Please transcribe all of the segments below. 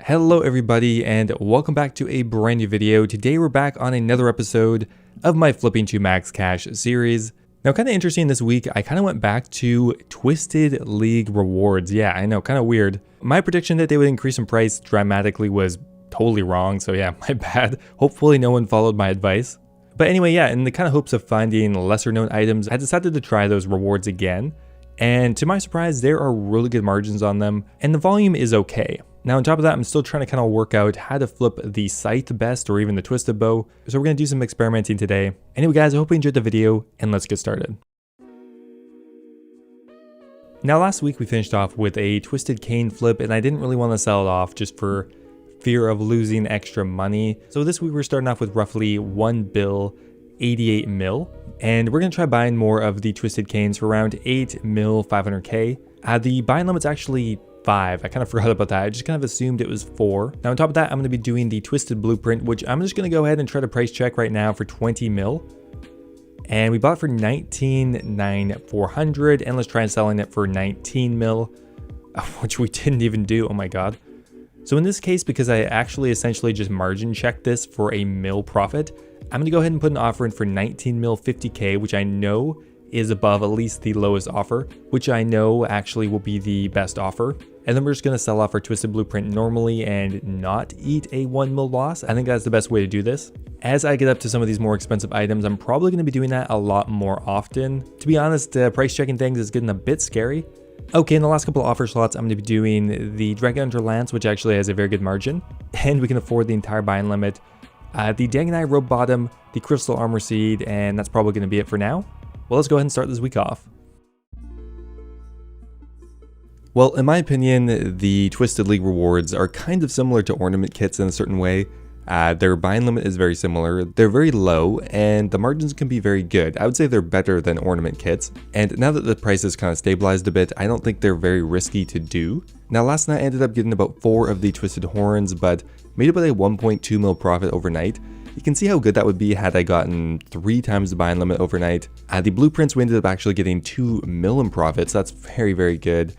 Hello everybody and welcome back to a brand new video. Today we're back on another episode of my Flipping to Max Cash series. Now kind of interesting this week, I kind of went back to Twisted League rewards. Yeah, I know, kind of weird. My prediction that they would increase in price dramatically was totally wrong, so yeah, my bad. Hopefully no one followed my advice. But anyway, yeah, in the kind of hopes of finding lesser known items, I decided to try those rewards again. And to my surprise, there are really good margins on them and the volume is okay. Now on top of that, I'm still trying to kind of work out how to flip the Scythe best or even the twisted bow. So we're going to do some experimenting today. Anyway guys, I hope you enjoyed the video and let's get started. Now last week we finished off with a twisted cane flip and I didn't really want to sell it off just for fear of losing extra money. So this week we're starting off with roughly 1 bill, 88 mil. And we're going to try buying more of the twisted canes for around 8 mil, 500k. The buying limit's actually 5. I kind of forgot about that. I just kind of assumed it was 4. Now on top of that, I'm going to be doing the twisted blueprint, which I'm just going to go ahead and try to price check right now for 20 mil. And we bought it for 19,900 and let's try selling it for 19 mil, which we didn't even do. Oh my god. So in this case, because I actually essentially just margin checked this for a mil profit, I'm going to go ahead and put an offer in for 19 mil 50k, which I know is above at least the lowest offer, which I know actually will be the best offer. And then we're just going to sell off our twisted blueprint normally and not eat a 1 mil loss. I think that's the best way to do this. As I get up to some of these more expensive items, I'm probably going to be doing that a lot more often. To be honest, price checking things is getting a bit scary. Okay, in the last couple of offer slots, I'm going to be doing the Dragon Hunter Lance, which actually has a very good margin, and we can afford the entire buying limit. The Danganai Robe Bottom, the Crystal Armor Seed, and that's probably going to be it for now. Well, let's go ahead and start this week off. Well, in my opinion, the Twisted League rewards are kind of similar to ornament kits in a certain way. Their buying limit is very similar, they're very low, and the margins can be very good. I would say they're better than ornament kits, and now that the prices kind of stabilized a bit, I don't think they're very risky to do. Now last night I ended up getting about 4 of the Twisted Horns, but made about a 1.2 mil profit overnight. You can see how good that would be had I gotten 3 times the buying limit overnight. The blueprints, we ended up actually getting 2 mil in profits, so that's very, very good.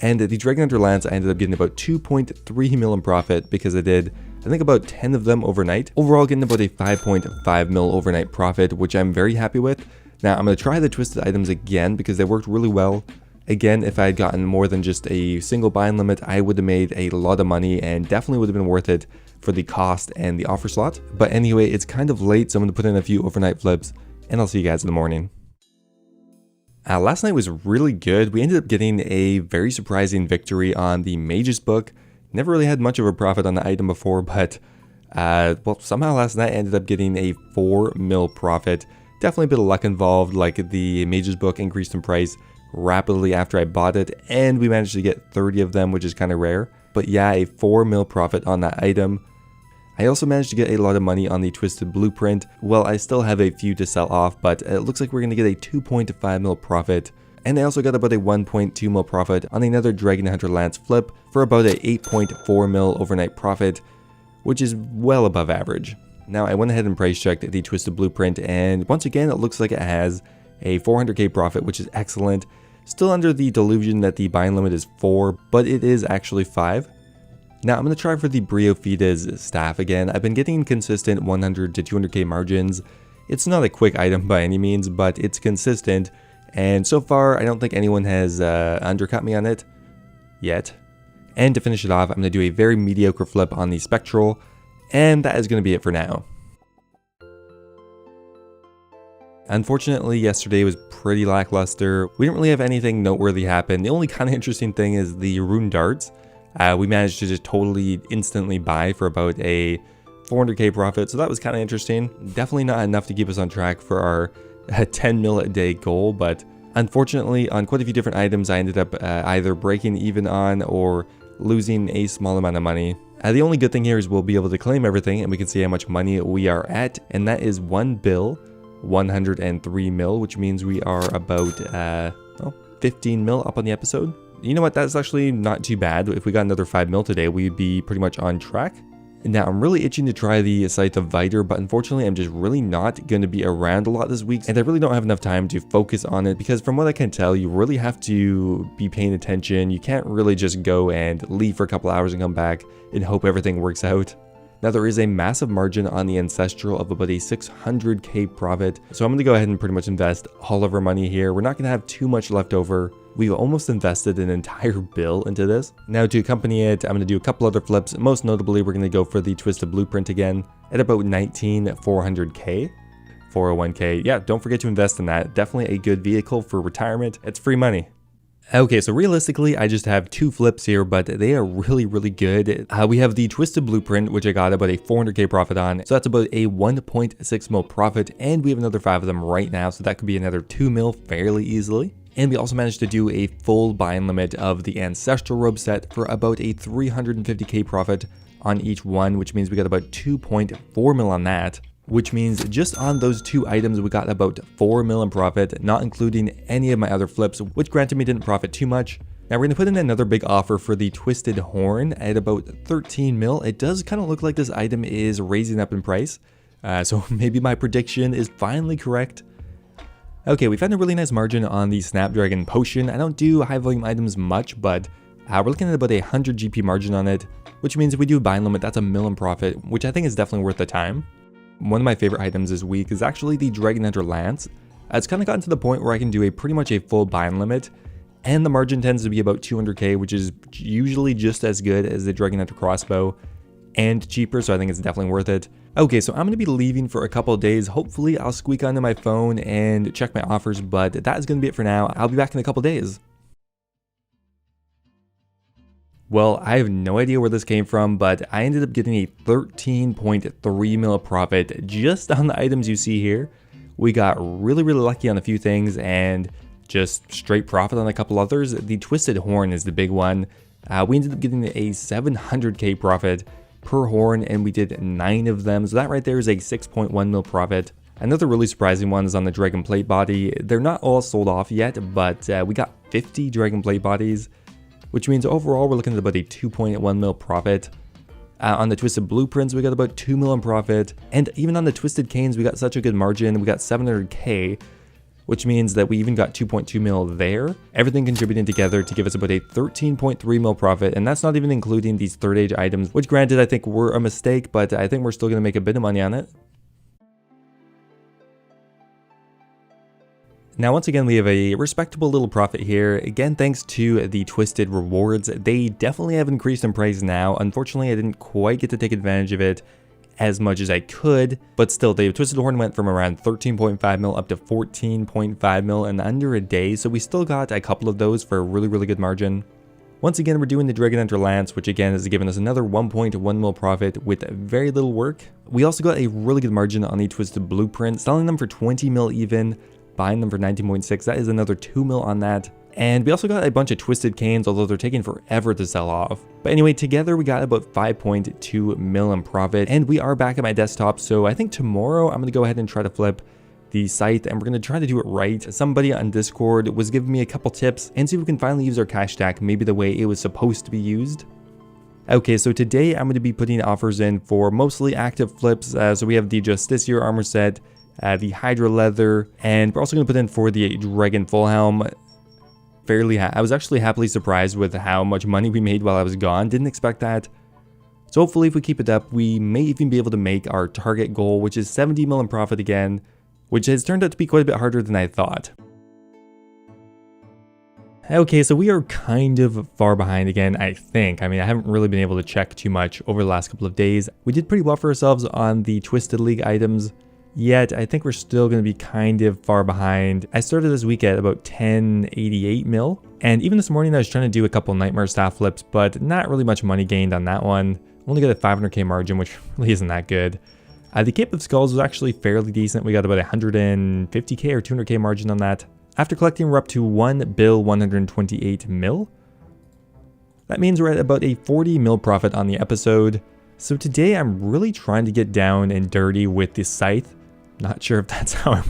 And the Dragon Hunter Lance, I ended up getting about 2.3 mil in profit because I did, I think, about 10 of them overnight. Overall, getting about a 5.5 mil overnight profit, which I'm very happy with. Now, I'm going to try the twisted items again because they worked really well. Again, if I had gotten more than just a single buying limit, I would have made a lot of money and definitely would have been worth it for the cost and the offer slot. But anyway, it's kind of late, so I'm going to put in a few overnight flips, and I'll see you guys in the morning. Last night was really good. We ended up getting a very surprising victory on the Mage's Book. Never really had much of a profit on the item before, but well, somehow last night I ended up getting a 4 mil profit. Definitely a bit of luck involved, like the Mage's Book increased in price rapidly after I bought it, and we managed to get 30 of them, which is kind of rare. But yeah, a 4 mil profit on that item. I also managed to get a lot of money on the Twisted Blueprint. Well, I still have a few to sell off, but it looks like we're going to get a 2.5 mil profit. And I also got about a 1.2 mil profit on another Dragon Hunter Lance flip for about a 8.4 mil overnight profit, which is well above average. Now I went ahead and price checked the Twisted Blueprint, and once again it looks like it has a 400k profit, which is excellent. Still under the delusion that the buying limit is 4, but it is actually 5. Now I'm going to try for the Brio Fides staff again. I've been getting consistent 100 to 200k margins. It's not a quick item by any means, but it's consistent. And so far, I don't think anyone has undercut me on it yet. And to finish it off, I'm going to do a very mediocre flip on the Spectral. And that is going to be it for now. Unfortunately, yesterday was pretty lackluster. We didn't really have anything noteworthy happen. The only kind of interesting thing is the Rune Darts. We managed to just totally instantly buy for about a 400k profit, so that was kind of interesting. Definitely not enough to keep us on track for our 10 mil a day goal, but unfortunately on quite a few different items I ended up either breaking even on or losing a small amount of money. The only good thing here is we'll be able to claim everything and we can see how much money we are at, and that is 1 bill 103 mil, which means we are about 15 mil up on the episode. You know what, that's actually not too bad. If we got another 5 mil today, we'd be pretty much on track. Now, I'm really itching to try the Scythe of vitur, but unfortunately, I'm just really not going to be around a lot this week, and I really don't have enough time to focus on it, because from what I can tell, you really have to be paying attention. You can't really just go and leave for a couple hours and come back and hope everything works out. Now, there is a massive margin on the Ancestral of about a 600k profit, so I'm going to go ahead and pretty much invest all of our money here. We're not going to have too much left over. We've almost invested an entire bill into this. Now, to accompany it, I'm going to do a couple other flips. Most notably, we're going to go for the Twisted Blueprint again at about 19,400k. 401k. Yeah, don't forget to invest in that. Definitely a good vehicle for retirement. It's free money. Okay, so realistically, I just have 2 flips here, but they are really, really good. We have the Twisted Blueprint, which I got about a 400k profit on. So that's about a 1.6 mil profit, and we have another 5 of them right now, so that could be another 2 mil fairly easily. And we also managed to do a full buying limit of the Ancestral Robe set for about a 350k profit on each one, which means we got about 2.4 mil on that, which means just on those 2 items, we got about 4 mil in profit, not including any of my other flips, which granted me didn't profit too much. Now we're going to put in another big offer for the Twisted Horn at about 13 mil. It does kind of look like this item is raising up in price, so maybe my prediction is finally correct. Okay, we found a really nice margin on the Snapdragon Potion. I don't do high volume items much, but we're looking at about a 100 GP margin on it, which means if we do a buying limit, that's a mil in profit, which I think is definitely worth the time. One of my favorite items this week is actually the Dragon Hunter Lance. It's kind of gotten to the point where I can do pretty much a full buying limit, and the margin tends to be about 200k, which is usually just as good as the Dragon Hunter Crossbow, and cheaper, so I think it's definitely worth it. Okay, so I'm going to be leaving for a couple of days. Hopefully I'll squeak onto my phone and check my offers, but that is going to be it for now. I'll be back in a couple of days. Well, I have no idea where this came from, but I ended up getting a 13.3 mil profit just on the items you see here. We got really, really lucky on a few things and just straight profit on a couple others. The Twisted Horn is the big one. We ended up getting a 700k profit per horn, and we did 9 of them, so that right there is a 6.1 mil profit. Another really surprising one is on the Dragon Plate body. They're not all sold off yet, but we got 50 Dragon Plate bodies, which means overall we're looking at about a 2.1 mil profit. On the Twisted Blueprints, we got about 2 mil in profit, and even on the Twisted Canes, we got such a good margin. We got 700k, which means that we even got 2.2 mil there. Everything contributing together to give us about a 13.3 mil profit, and that's not even including these third age items, which granted I think were a mistake, but I think we're still going to make a bit of money on it. Now once again, we have a respectable little profit here. Again, thanks to the Twisted Rewards. They definitely have increased in price now. Unfortunately, I didn't quite get to take advantage of it as much as I could, but still the Twisted Horn went from around 13.5 mil up to 14.5 mil in under a day, so we still got a couple of those for a really, really good margin. Once again, we're doing the Dragon Hunter Lance, which again has given us another 1.1 mil profit with very little work. We also got a really good margin on the Twisted Blueprint, selling them for 20 mil even, buying them for 19.6, that is another 2 mil on that. And we also got a bunch of Twisted Canes, although they're taking forever to sell off. But anyway, together we got about 5.2 mil in profit, and we are back at my desktop, so I think tomorrow I'm going to go ahead and try to flip the Scythe, and we're going to try to do it right. Somebody on Discord was giving me a couple tips, and see if we can finally use our cash stack maybe the way it was supposed to be used. Okay, so today I'm going to be putting offers in for mostly active flips. So we have the Justiciar armor set, the Hydra leather, and we're also going to put in for the Dragon Full Helm. I was actually happily surprised with how much money we made while I was gone. Didn't expect that. So hopefully if we keep it up, we may even be able to make our target goal, which is 70 mil in profit again, which has turned out to be quite a bit harder than I thought. Okay, so we are kind of far behind again, I think. I mean, I haven't really been able to check too much over the last couple of days. We did pretty well for ourselves on the Twisted League items, yet I think we're still going to be kind of far behind. I started this week at about 1088 mil, and even this morning I was trying to do a couple Nightmare Staff flips, but not really much money gained on that one. Only got a 500k margin, which really isn't that good. The Cape of Skulls was actually fairly decent. We got about 150k or 200k margin on that. After collecting, we're up to 1,128 mil. That means we're at about a 40 mil profit on the episode. So today I'm really trying to get down and dirty with the Scythe. Not sure if that's how maybe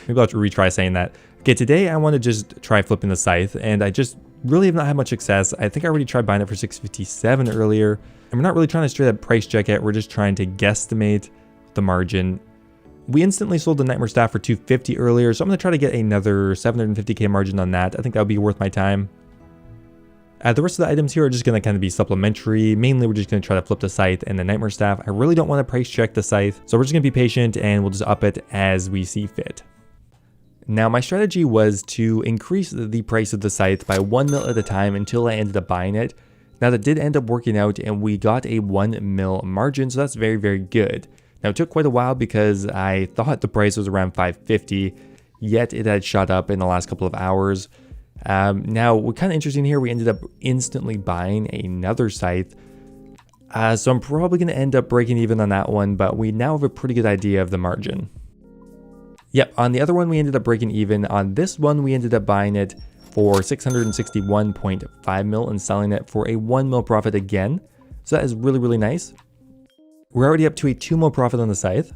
I'll have to retry saying that. Okay, today I want to just try flipping the Scythe, and I just really have not had much success. I think I already tried buying it for 657 earlier, And we're not really trying to straight up price check it, we're just trying to guesstimate the margin. We instantly sold the Nightmare Staff for 250 earlier, so I'm going to try to get another 750k margin on that. I think that would be worth my time. The rest of the items here are just going to kind of be supplementary. Mainly, we're just going to try to flip the Scythe and the Nightmare Staff. I really don't want to price check the Scythe, so we're just going to be patient and we'll just up it as we see fit. Now, my strategy was to increase the price of the Scythe by 1 mil at a time until I ended up buying it. Now, that did end up working out and we got a 1 mil margin, so that's very, very good. Now, it took quite a while because I thought the price was around 550, yet it had shot up in the last couple of hours. Now, what's kind of interesting here, we ended up instantly buying another Scythe. So I'm probably going to end up breaking even on that one, but we now have a pretty good idea of the margin. Yep, on the other one, we ended up breaking even. On this one, we ended up buying it for 661.5 mil and selling it for a 1 mil profit again. So that is really, really nice. We're already up to a 2 mil profit on the Scythe.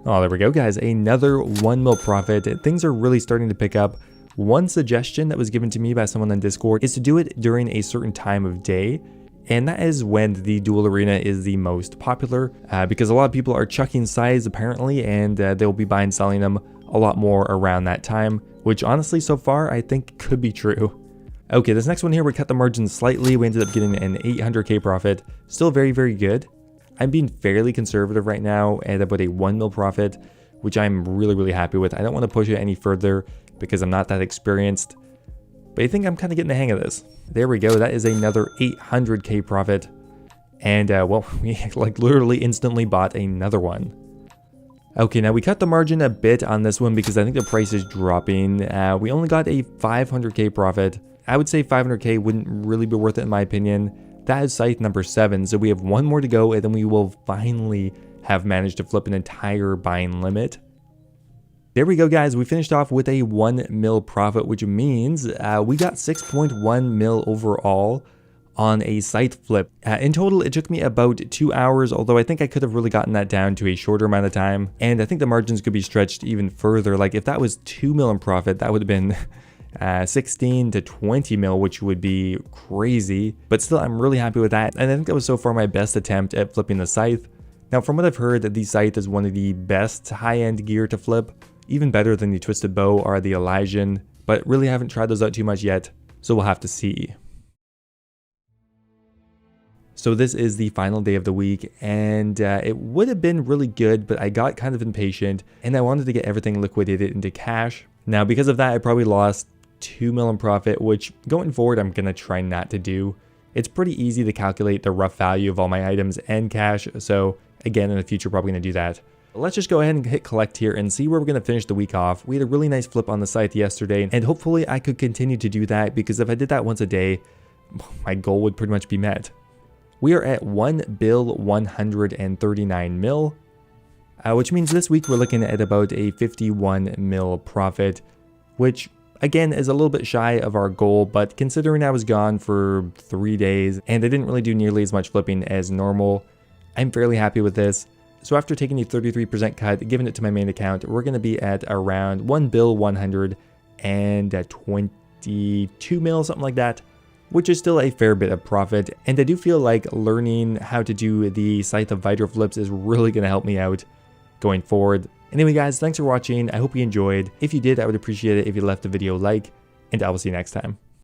Oh, there we go, guys. Another 1 mil profit. Things are really starting to pick up. One suggestion that was given to me by someone on Discord is to do it during a certain time of day. And that is when the duel arena is the most popular, because a lot of people are chucking scythes apparently, and they'll be buying and selling them a lot more around that time, which honestly so far I think could be true. Okay, this next one here, we cut the margin slightly. We ended up getting an 800k profit. Still very, very good. I'm being fairly conservative right now at about a 1 mil profit, which I'm really, really happy with. I don't want to push it any further because I'm not that experienced, but I think I'm kind of getting the hang of this. There we go. That is another 800k profit. And well, we like literally instantly bought another one. Okay, now we cut the margin a bit on this one because I think the price is dropping. We only got a 500k profit. I would say 500k wouldn't really be worth it in my opinion. That is Scythe number 7, so we have one more to go and then we will finally have managed to flip an entire buying limit. There we go, guys. We finished off with a 1 mil profit, which means we got 6.1 mil overall on a Scythe flip. In total, it took me about 2 hours, although I think I could have really gotten that down to a shorter amount of time. And I think the margins could be stretched even further. Like if that was 2 mil in profit, that would have been 16 to 20 mil, which would be crazy. But still, I'm really happy with that. And I think that was so far my best attempt at flipping the Scythe. Now, from what I've heard, the Scythe is one of the best high-end gear to flip. Even better than the Twisted Bow or the Elysian, but really haven't tried those out too much yet, so we'll have to see. So this is the final day of the week, and it would have been really good, but I got kind of impatient, and I wanted to get everything liquidated into cash. Now, because of that, I probably lost 2 mil in profit, which going forward, I'm going to try not to do. It's pretty easy to calculate the rough value of all my items and cash, so again, in the future, probably going to do that. Let's just go ahead and hit collect here and see where we're going to finish the week off. We had a really nice flip on the Scythe yesterday, and hopefully I could continue to do that, because if I did that once a day, my goal would pretty much be met. We are at 1,139 mil, which means this week we're looking at about a 51 mil profit, which again is a little bit shy of our goal, but considering I was gone for 3 days and I didn't really do nearly as much flipping as normal, I'm fairly happy with this. So after taking the 33% cut, giving it to my main account, we're going to be at around 1,122 mil, something like that, which is still a fair bit of profit. And I do feel like learning how to do the Scythe of vitur flips is really going to help me out going forward. Anyway, guys, thanks for watching. I hope you enjoyed. If you did, I would appreciate it if you left the video a like, and I will see you next time.